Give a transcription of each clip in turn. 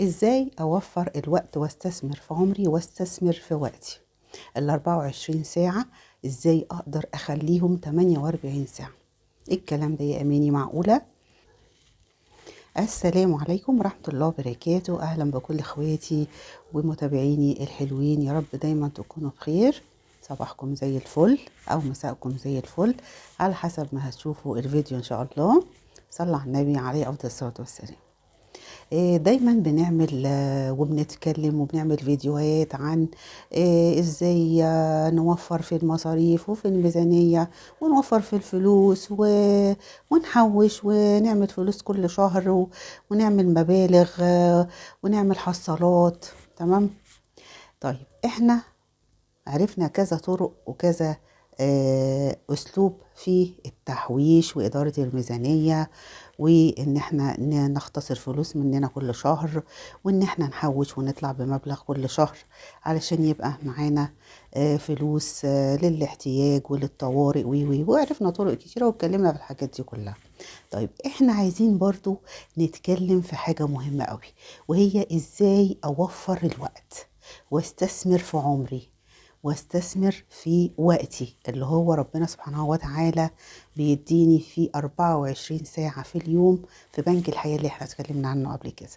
ازاي اوفر الوقت واستثمر في عمري واستثمر في وقتي؟ ال 24 ساعة ازاي اقدر اخليهم 48 ساعة؟ ايه الكلام ده يا اماني، معقولة؟ السلام عليكم ورحمة الله وبركاته. اهلا بكل اخواتي ومتابعيني الحلوين، يا رب دايما تكونوا بخير. صباحكم زي الفل او مساءكم زي الفل على حسب ما هتشوفوا الفيديو ان شاء الله. صلى على النبي عليه افضل الصلاة والسلام. دايما بنعمل وبنتكلم وبنعمل فيديوهات عن ازاي نوفر في المصاريف وفي الميزانية، ونوفر في الفلوس ونحوش ونعمل فلوس كل شهر ونعمل مبالغ ونعمل حصالات. تمام. طيب احنا عرفنا كذا طرق وكذا أسلوب في التحويش وإدارة الميزانية، وإن احنا نختصر فلوس مننا كل شهر، وإن احنا نحوش ونطلع بمبلغ كل شهر علشان يبقى معانا فلوس للاحتياج وللطوارئ وعرفنا طرق كتيرة واتكلمنا في الحاجات دي كلها. طيب احنا عايزين برضو نتكلم في حاجة مهمة قوي، وهي ازاي اوفر الوقت واستثمر في عمري واستثمر في وقتي اللي هو ربنا سبحانه وتعالى بيديني فيه 24 ساعة في اليوم في بنك الحياة اللي احنا اتكلمنا عنه قبل كده.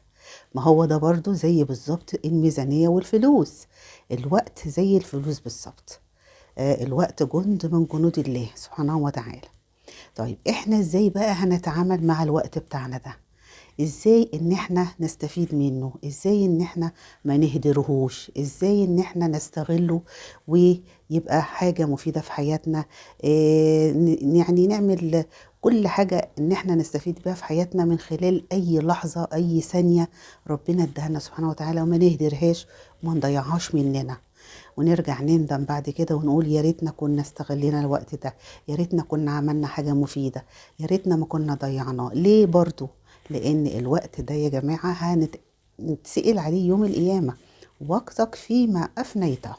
ما هو ده برضو زي بالظبط الميزانية والفلوس. الوقت زي الفلوس بالظبط. الوقت جند من جنود الله سبحانه وتعالى. طيب احنا ازاي بقى هنتعامل مع الوقت بتاعنا ده؟ ازاي ان احنا نستفيد منه؟ ازاي ان احنا ما نهدرهوش؟ ازاي ان احنا نستغله ويبقى حاجة مفيدة في حياتنا؟ يعني نعمل كل حاجة ان احنا نستفيد بيها في حياتنا من خلال اي لحظة اي ثانية ربنا اداها سبحانه وتعالى، وما نهدرهاش وما نضيعهاش مننا ونرجع نندم بعد كده ونقول يا ريتنا كنا استغلينا الوقت ده، يا ريتنا كنا عملنا حاجة مفيدة، يا ريتنا ما كنا ضيعناه. ليه برضو؟ لان الوقت ده يا جماعة هنتسئل عليه يوم القيامة. وقتك فيما افنيته.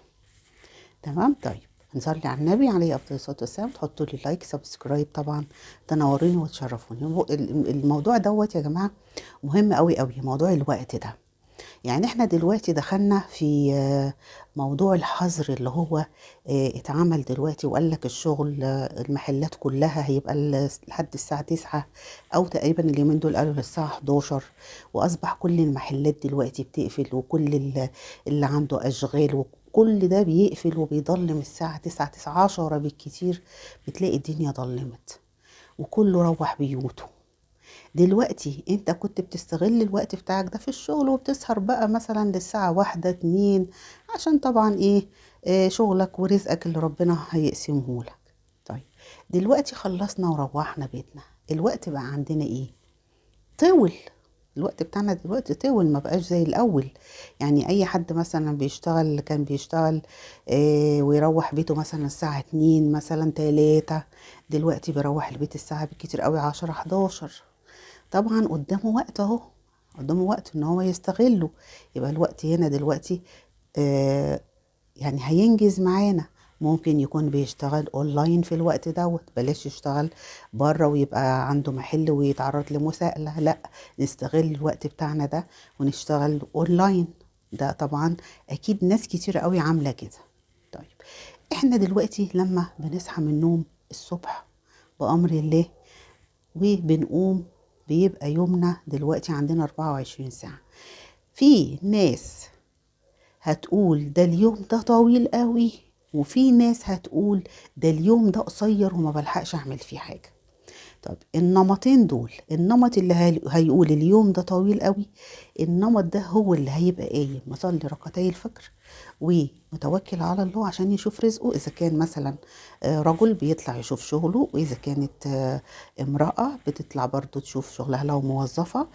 تمام. طيب نصلي على النبي عليه افضل الصلاه والسلام، تحطوا لي لايك سبسكرايب طبعا، تنوروني وتشرفوني. الموضوع دوت يا جماعه مهم قوي قوي، موضوع الوقت ده. يعني احنا دلوقتي دخلنا في موضوع الحظر اللي هو اتعمل دلوقتي، وقال لك الشغل المحلات كلها هيبقى لحد الساعة 9، او تقريبا اليومين دول قالوا للساعة 11. واصبح كل المحلات دلوقتي بتقفل، وكل اللي عنده اشغال وكل ده بيقفل وبيضلم الساعة 9، 19 بالكتير بتلاقي الدنيا ضلمت وكله روح بيوته. دلوقتي انت كنت بتستغل الوقت بتاعك ده في الشغل وبتسهر بقى مثلا للساعة 1، 2، عشان طبعا ايه؟ شغلك ورزقك اللي ربنا هيقسمه لك. طيب دلوقتي خلصنا وروحنا بيتنا، الوقت بقى عندنا ايه؟ طول. الوقت بتاعنا دلوقتي طول، ما بقاش زي الاول. يعني اي حد مثلا بيشتغل، كان بيشتغل ويروح بيته مثلا الساعة 2 مثلا 3، دلوقتي بيروح البيت الساعة بالكتير قوي 10، 11. طبعا قدامه وقت اهو، قدامه وقت ان هو يستغله. يبقى الوقت هنا دلوقتي آه يعني هينجز معانا. ممكن يكون بيشتغل اونلاين في الوقت دوت، بلاش يشتغل بره ويبقى عنده محل ويتعرض لمساءلة، لا، نستغل الوقت بتاعنا ده ونشتغل اونلاين. ده طبعا اكيد ناس كتير قوي عاملة كده. طيب احنا دلوقتي لما بنصحى من النوم الصبح بأمر الله وبنقوم، بيبقى يومنا دلوقتي عندنا 24 ساعة. في ناس هتقول ده اليوم ده طويل قوي، وفي ناس هتقول ده اليوم ده قصير وما بلحقش اعمل فيه حاجة. طب النمطين دول، النمط اللي هيقول اليوم ده طويل قوي، النمط ده هو اللي هيبقى قايم مصلي ركعتي الفجر ومتوكل على الله عشان يشوف رزقه. اذا كان مثلا رجل بيطلع يشوف شغله، واذا كانت امرأة بتطلع برضو تشوف شغلها لو موظفة،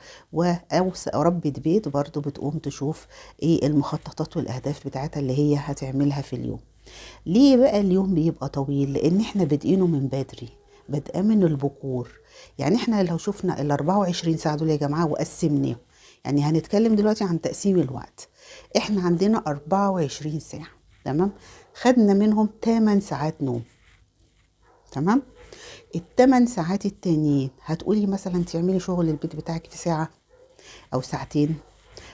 او ربة بيت برضو بتقوم تشوف ايه المخططات والاهداف بتاعتها اللي هي هتعملها في اليوم. ليه بقى اليوم بيبقى طويل؟ لان احنا بادئينه من بدري، بادئه من البكور. يعني احنا لو شفنا ال 24 ساعه دول يا جماعه وقسمناهم، يعني هنتكلم دلوقتي عن تقسيم الوقت. احنا عندنا 24 ساعه، تمام؟ خدنا منهم 8 ساعات نوم، تمام؟ الثمان ساعات التانيين هتقولي مثلا تعملي شغل البيت بتاعك في ساعه او ساعتين،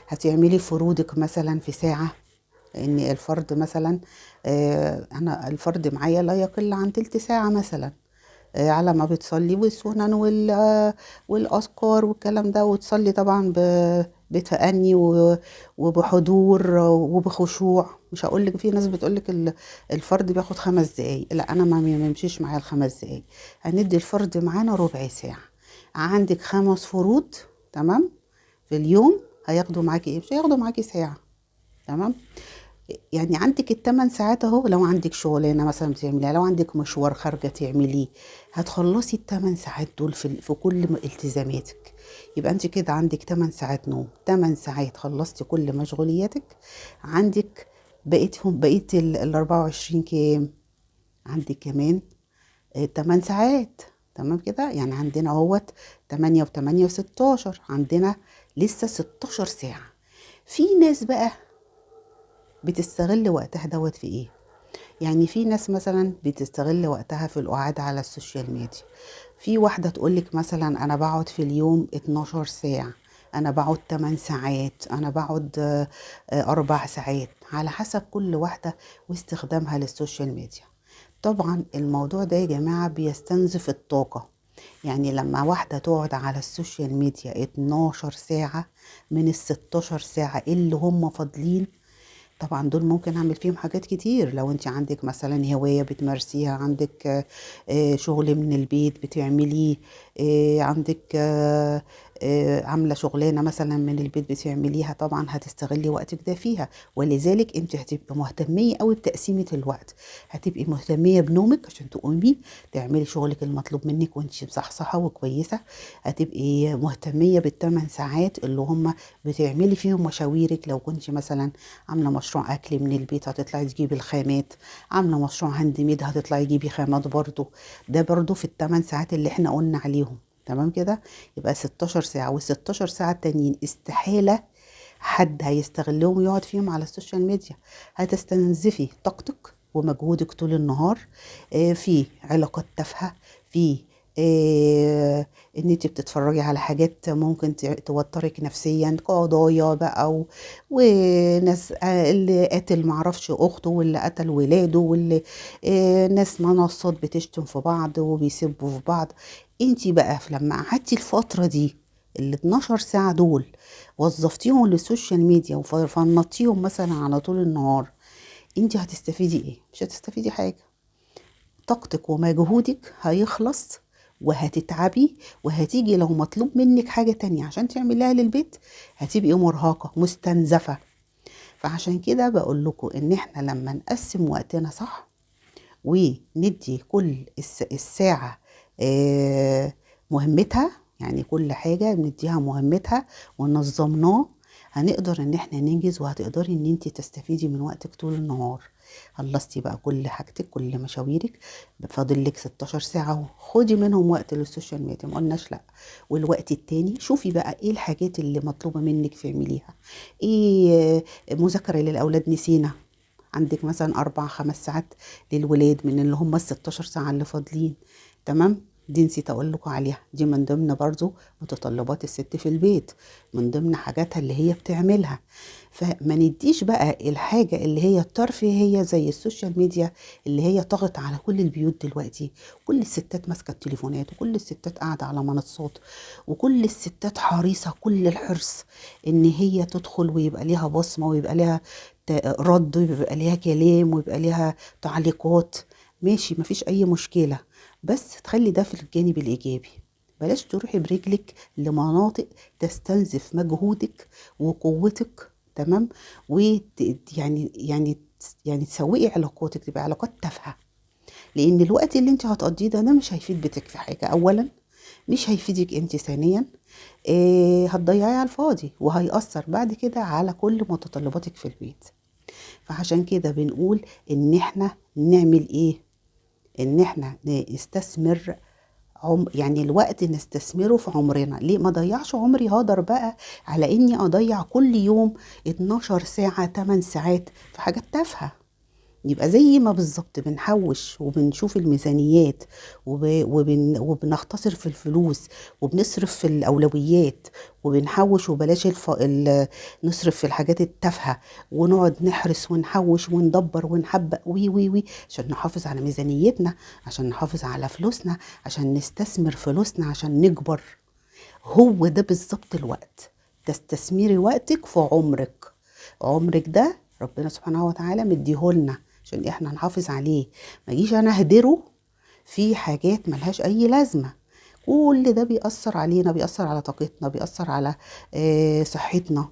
هتعملي فروضك مثلا في ساعة، لان الفرد مثلا انا الفرد معايا لا يقل عن تلت ساعة مثلا، على ما بتصلي والسنن والأذكار والكلام ده، وتصلي طبعا بتأني وبحضور وبخشوع. مش هقولك في ناس بتقولك الفرد بياخد 5 دقايق، لا أنا ما يمشيش معايا ال5 دقايق، هندي الفرد معانا ربع ساعة. عندك 5 فروض تمام في اليوم، هياخدوا معاكي ايه؟ مش هياخدوا معاكي ساعة. تمام. يعني عندك ال8 ساعات اهو، لو عندك شغلانه مثلا بتعمليها، لو عندك مشوار خارجه تعمليه، هتخلصي ال8 ساعات دول في كل التزاماتك. يبقى انت كده عندك 8 ساعات نوم، 8 ساعات خلصتي كل مشغولياتك. عندك بقيت ال 24 كام؟ عندك كمان 8 ساعات. تمام كده، يعني عندنا اهوت 8 و8 و16، عندنا لسه 16 ساعة. في ناس بقى بتستغل وقتها دوت في ايه؟ يعني في ناس مثلا بتستغل وقتها في القعاد على السوشيال ميديا. في واحدة تقولك مثلا انا بقعد في اليوم 12 ساعة، انا بقعد 8 ساعات، انا بقعد 4 ساعات، على حسب كل واحدة واستخدامها للسوشيال ميديا. طبعا الموضوع ده يا جماعة بيستنزف الطاقة. يعني لما واحدة تقعد على السوشيال ميديا 12 ساعة من ال16 ساعة اللي هم فاضلين، طبعا دول ممكن اعمل فيهم حاجات كتير. لو انت عندك مثلا هواية بتمارسيها، عندك شغل من البيت بتعمليه، عندك عاملة شغلانة مثلا من البيت بتعمليها، طبعا هتستغلي وقتك ده فيها. ولذلك انت هتبقي مهتمية قوي بتقسيمة الوقت، هتبقي مهتمية بنومك عشان تقومي تعملي شغلك المطلوب منك وانت مصحصحة وكويسة. هتبقي مهتمية بال8 ساعات اللي هم بتعملي فيهم مشاويرك. لو كنت مثلا عامله مشروع اكل من البيت، هتطلعي تجيبي الخامات. عامله مشروع هاند ميد، هتطلعي تجيبي خامات برضو. ده برضو في ال8 ساعات اللي احنا قلنا عليهم. تمام كده، يبقى 16 ساعة، وال16 ساعة التانيين استحالة حد هيستغلهم ويقعد فيهم على السوشيال ميديا. هتستنزفي طاقتك ومجهودك طول النهار في علاقات تافهة، في ان انت بتتفرجي على حاجات ممكن توترك نفسيا، قضايا بقى وناس اللي قتل معرفش اخته، واللي قتل ولاده، واللي ناس منصات بتشتم في بعض وبيسبوا في بعض. انت بقى لما قعدتي الفترة دي ال 12 ساعة دول وظفتيهم للسوشيال ميديا وفنطتيهم مثلا على طول النهار، انت هتستفيدي ايه؟ مش هتستفيدي حاجة. طاقتك ومجهودك هيخلص، وهتتعبي، وهتيجي لو مطلوب منك حاجة تانية عشان تعمليها للبيت هتبقي مرهقة مستنزفة. فعشان كده بقول لكم ان احنا لما نقسم وقتنا صح، وندي كل الساعة مهمتها، يعني كل حاجة بنديها مهمتها ونظمناه، هنقدر ان احنا ننجز، وهتقدري ان انت تستفيدي من وقتك طول النهار. خلصتي بقى كل حاجتك كل مشاويرك، فاضل لك 16 ساعة، خدي منهم وقت للسوشيال ميديا، ما قلناش لا. والوقت التاني شوفي بقى ايه الحاجات اللي مطلوبة منك تعمليها. ايه مذاكرة للأولاد نسينا، عندك مثلا 4 5 ساعات للولاد من اللي هم ال16 ساعة اللي فاضلين. تمام، دي نسيت اقول لكم عليها، دي من ضمن برضو متطلبات الست في البيت، من ضمن حاجاتها اللي هي بتعملها. فما نديش بقى الحاجة اللي هي الترفيهية زي السوشيال ميديا اللي هي طغت على كل البيوت دلوقتي. كل الستات ماسكة التليفونات، وكل الستات قاعدة على منصات، وكل الستات حريصة كل الحرص ان هي تدخل ويبقى ليها بصمة، ويبقى ليها رد، ويبقى ليها كلام، ويبقى ليها تعليقات. ماشي، مفيش اي مشكلة، بس تخلي ده في الجانب الايجابي. بلاش تروحي برجلك لمناطق تستنزف مجهودك وقوتك. تمام، يعني تسوقي علاقاتك تبقى علاقات تافهه، لان الوقت اللي انت هتقضيه ده مش هيفيد بيتك في حاجه. اولا مش هيفيدك انت، ثانيا هتضيعي على الفاضي، وهيأثر بعد كده على كل متطلباتك في البيت. فعشان كده بنقول ان احنا نعمل ايه؟ ان احنا نستثمر يعني الوقت نستثمره في عمرنا. ليه ما ضيعش عمري هقدر بقى على اني اضيع كل يوم 12 ساعة 8 ساعات في حاجات تافهة؟ يبقى زي ما بالظبط بنحوش وبنشوف الميزانيات وبنختصر في الفلوس وبنصرف في الأولويات وبنحوش وبلاش نصرف في الحاجات التافهة، ونقعد نحرس ونحوش وندبر ونحبق وي وي وي عشان نحافظ على ميزانيتنا، عشان نحافظ على فلوسنا، عشان نستثمر فلوسنا، عشان نكبر. هو ده بالظبط الوقت، تستثمري وقتك في عمرك. عمرك ده ربنا سبحانه وتعالى مديهولنا عشان احنا نحافظ عليه. ما جيش انا اهدره في حاجات ملهاش اي لازمة. كل ده بيأثر علينا، بيأثر على طاقتنا، بيأثر على صحتنا.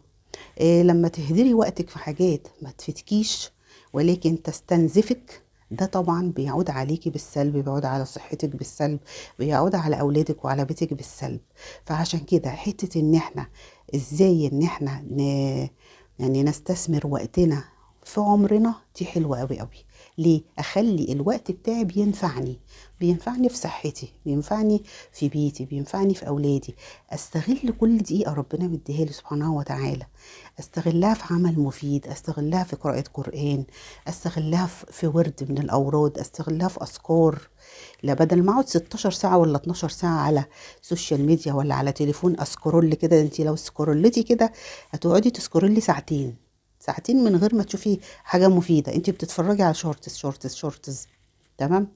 لما تهدري وقتك في حاجات ما تفيدكيش ولكن تستنزفك، ده طبعا بيعود عليكي بالسلب، بيعود على صحتك بالسلب، بيعود على اولادك وعلى بيتك بالسلب. فعشان كده حتة ان احنا ازاي ان احنا يعني نستثمر وقتنا في عمرنا دي حلوة قوي قوي. ليه؟ اخلي الوقت بتاعي بينفعني في صحتي، بينفعني في بيتي، بينفعني في اولادي. استغل كل دقيقة ربنا مديها لي سبحانه وتعالى، استغلها في عمل مفيد، استغلها في قراءة قرآن، استغلها في ورد من الأوراد، استغلها في أذكار. لا بدل ما اقعد 16 ساعة ولا 12 ساعة على سوشيال ميديا ولا على تليفون اسكرول كده. انت لو سكرولتي كده هتقعدي تسكرولي ساعتين، ساعتين من غير ما تشوفي حاجة مفيدة، انت بتتفرجي على شورتس شورتس شورتس. تمام.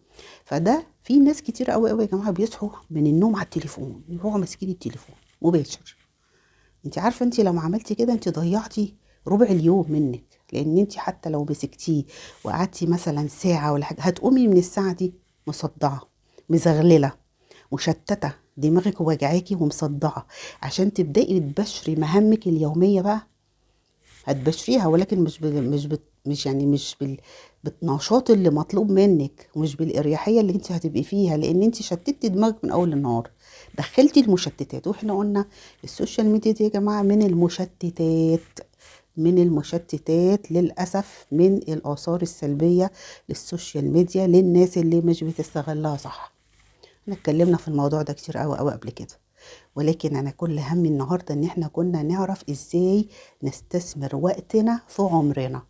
فده في ناس كتير قوي قوي يا جماعة بيصحوا من النوم على التليفون، يروحوا ماسكين التليفون مباشر. انت عارفه انت لو عملتي كده انت ضيعتي ربع اليوم منك، لان انت حتى لو مسكتيه وقعدتي مثلا ساعه ولا حاجه هتقومي من الساعه دي مصدعه، مزغلله، مشتته، دماغك وجعاكي ومصدعه. عشان تبداي تبشري مهامك اليوميه بقى هتبشريها، ولكن مش بالنشاط اللي مطلوب منك، ومش بالاريحيه اللي انت هتبقي فيها، لان انت شتتي دماغك من اول النهار، دخلتي المشتتات. واحنا قلنا السوشيال ميديا دي يا جماعه من المشتتات، من المشتتات للاسف، من الاثار السلبيه للسوشيال ميديا للناس اللي مش بتستغلها صح. احنا اتكلمنا في الموضوع ده كتير قوي قوي قبل كده، ولكن انا كل همي النهارده ان احنا كنا نعرف ازاي نستثمر وقتنا في عمرنا،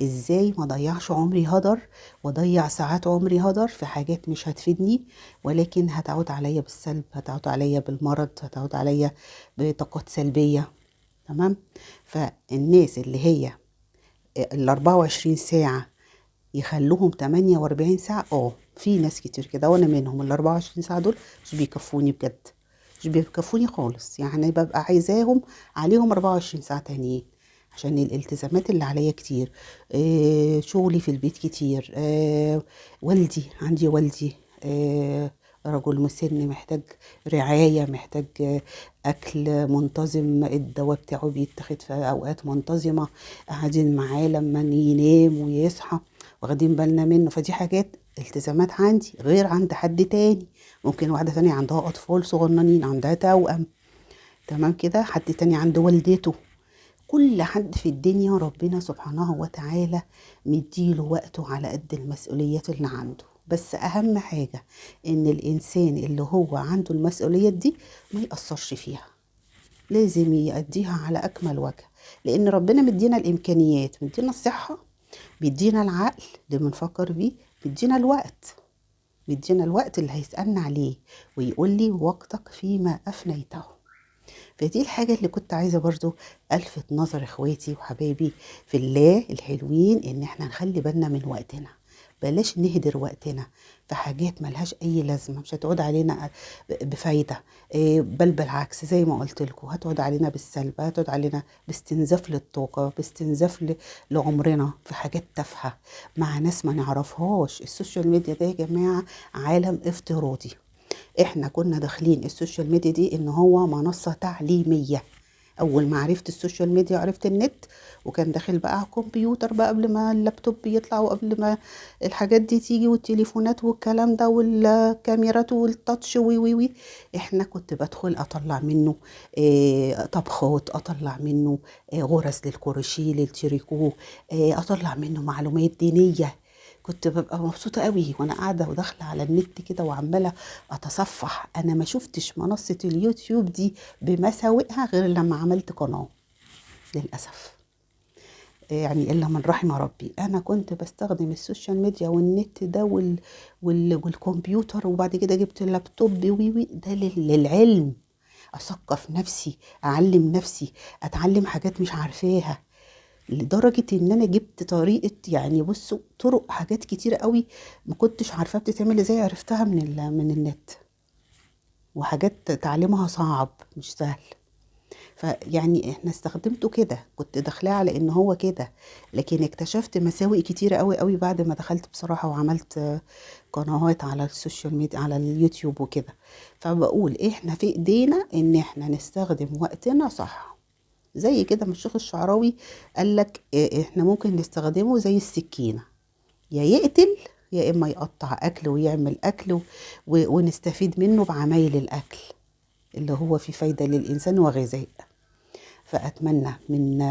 ازاي ما ضيعش عمري هدر وضيع ساعات عمري هدر في حاجات مش هتفيدني، ولكن هتعود عليا بالسلب، هتعود عليا بالمرض، هتعود عليا بطاقات سلبية. تمام. فالناس اللي هي ال 24 ساعة يخلوهم 48 ساعة، في ناس كتير كده وانا منهم. ال 24 ساعة دول مش بيكفوني بجد، مش بيكفوني خالص. يعني ببقى عايزاهم عليهم 24 ساعة تانيين عشان الالتزامات اللي عليا كتير. شغلي في البيت كتير. والدي، عندي والدي رجل مسن محتاج رعاية، محتاج أكل منتظم، الدواء بتاعه بيتاخد في أوقات منتظمة، قاعدين معاه لما ينام ويصحى، واخدين بالنا منه. فدي حاجات التزامات عندي غير عند حد تاني. ممكن واحدة تانية عندها أطفال صغننين، عندها توأم، تمام كده، حد تاني عنده والدته. كل حد في الدنيا ربنا سبحانه وتعالى مديله وقته على قد المسؤوليات اللي عنده. بس أهم حاجة إن الإنسان اللي هو عنده المسؤوليات دي ما يقصرش فيها، لازم يأديها على أكمل وجه. لأن ربنا مدينا الإمكانيات، مدينا الصحة، بيدينا العقل اللي بنفكر بيه، بيدينا الوقت، بيدينا الوقت اللي هيسألنا عليه ويقول لي وقتك فيما أفنيته. فدي الحاجة اللي كنت عايزة برضو ألفت نظر إخواتي وحبايبي في الله الحلوين، إن احنا نخلي بالنا من وقتنا، بلاش نهدر وقتنا في حاجات ملهاش أي لازمة، مش هتعود علينا بفايدة. بل بالعكس زي ما قلت لكم هتعود علينا بالسلب، هتعود علينا باستنزاف للطاقة، باستنزاف لعمرنا في حاجات تافهة مع ناس ما نعرفهاش. السوشيال ميديا ده يا جماعة عالم افتراضي. احنا كنا داخلين السوشيال ميديا دي ان هو منصة تعليمية. اول ما عرفت السوشيال ميديا عرفت النت، وكان داخل بقى على الكمبيوتر بقى قبل ما اللابتوب يطلع وقبل ما الحاجات دي تيجي والتليفونات والكلام ده والكاميرات والتاتش وي وي وي. احنا كنت بدخل اطلع منه طبخات، اطلع منه غرز للكروشيه للتريكو، اطلع منه معلومات دينية. كنت ببقى مبسوطة قوي وانا قاعدة وداخلة على النت كده وعمالة اتصفح. انا ما شفتش منصة اليوتيوب دي بمساوئها غير لما عملت قناة، للأسف. يعني إلا من رحم ربي. أنا كنت بستخدم السوشيال ميديا والنت ده والكمبيوتر، وبعد كده جبت اللابتوب وي ده للعلم، أثقف نفسي، أعلم نفسي، أتعلم حاجات مش عارفاها، لدرجة إن أنا جبت طريقة، يعني بصوا طرق حاجات كتيرة قوي ما كنتش عارفاها بتتعمل إزاي، عرفتها من النت، وحاجات تعليمها صعب مش سهل. فيعني احنا استخدمته كده، كنت داخلاه على ان هو كده، لكن اكتشفت مساوئ كتيرة قوي قوي بعد ما دخلت بصراحة وعملت قنوات على السوشيال ميديا على اليوتيوب وكده. فبقول احنا في ايدينا ان احنا نستخدم وقتنا صح. زي كده ما الشيخ الشعراوي قال لك احنا ممكن نستخدمه زي السكينة، يا يقتل يا اما يقطع اكل ويعمل اكل ونستفيد منه بعمايل الاكل اللي هو فيه فايدة للإنسان وغذاء. فأتمنى من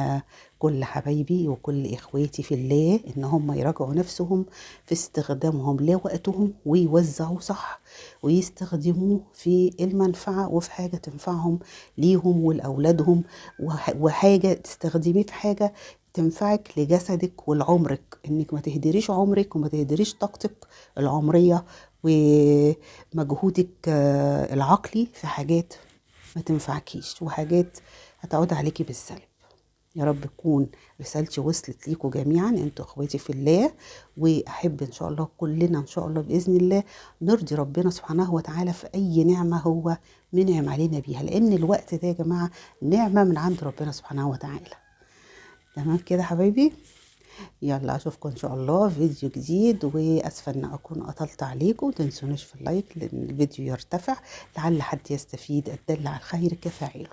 كل حبايبي وكل إخواتي في الله إن هم يراجعوا نفسهم في استخدامهم لوقتهم، ويوزعوا صح، ويستخدموه في المنفعة وفي حاجة تنفعهم ليهم ولأولادهم، وحاجة تستخدميه في حاجة تنفعك لجسدك ولعمرك، إنك ما تهدريش عمرك وما تهدريش طاقتك العمرية ومجهودك العقلي في حاجات ما تنفعكيش، وحاجات هتعود عليكي بالسلب. يا رب تكون رسالتي وصلت ليكم جميعا، انتوا اخواتي في الله، واحب ان شاء الله كلنا ان شاء الله باذن الله نرضي ربنا سبحانه وتعالى في اي نعمه هو منعم علينا بيها، لان الوقت ده يا جماعه نعمه من عند ربنا سبحانه وتعالى. تمام كده حبايبي، يلا اشوفكم ان شاء الله في فيديو جديد، واسفه ان اكون قطلت عليكم، متنسونيش في اللايك لان الفيديو يرتفع، لعل حد يستفيد، الدل على الخير كفاعله.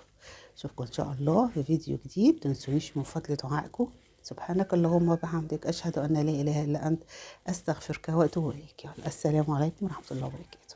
اشوفكم ان شاء الله في فيديو جديد، متنسونيش من فضل دعائكم. سبحانك اللهم وبحمدك، اشهد ان لا اله الا انت، استغفرك واتوب اليك. السلام عليكم ورحمه الله وبركاته.